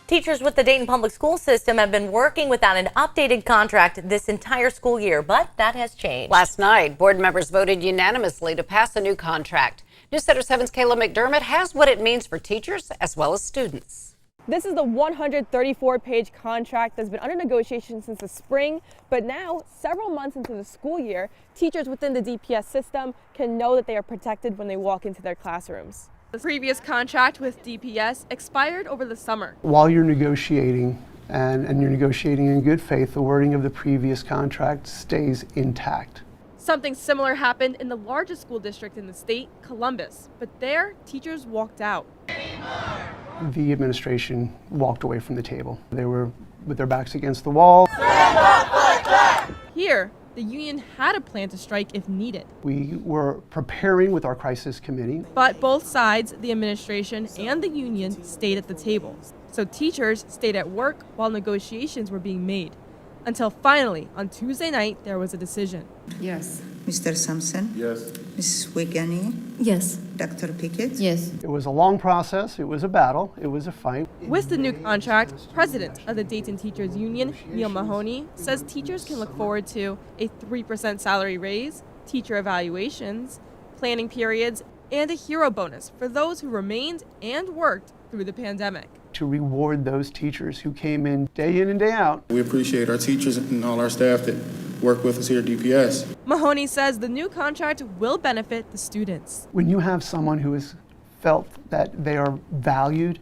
Teachers with the Dayton Public School system have been working without an updated contract this entire school year, but that has changed. Last night, board members voted unanimously to pass a new contract. News Center 7's Kayla McDermott has what it means for teachers as well as students. This is the 134-page contract that's been under negotiation since the spring, but now, several months into the school year, teachers within the DPS system can know that they are protected when they walk into their classrooms. The previous contract with DPS expired over the summer. While you're negotiating, and you're negotiating in good faith, the wording of the previous contract stays intact. Something similar happened in the largest school district in the state, Columbus, but there, teachers walked out. The administration walked away from the table. They were with their backs against the wall. Stand up, fight back! Here, the union had a plan to strike if needed. We were preparing with our crisis committee. But both sides, the administration and the union, stayed at the table. So teachers stayed at work while negotiations were being made. Until finally, on Tuesday night, there was a decision. Yes. Mr. Sampson? Yes. Mrs. Wigani? Yes. Dr. Pickett? Yes. It was a long process. It was a battle. It was a fight. With the new contract, President of the Dayton Teachers Union, Neil Mahoney, says teachers can look forward to a 3% salary raise, teacher evaluations, planning periods, and a hero bonus for those who remained and worked through the pandemic. To reward those teachers who came in and day out. We appreciate our teachers and all our staff that work with us here at DPS. Mahoney says the new contract will benefit the students. When you have someone who has felt that they are valued,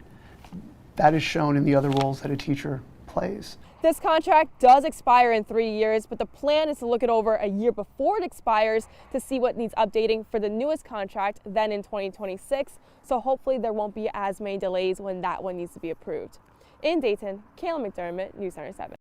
that is shown in the other roles that a teacher plays. This contract does expire in 3 years, but the plan is to look it over a year before it expires to see what needs updating for the newest contract then in 2026. So hopefully there won't be as many delays when that one needs to be approved. In Dayton, Kayla McDermott, News Center 7.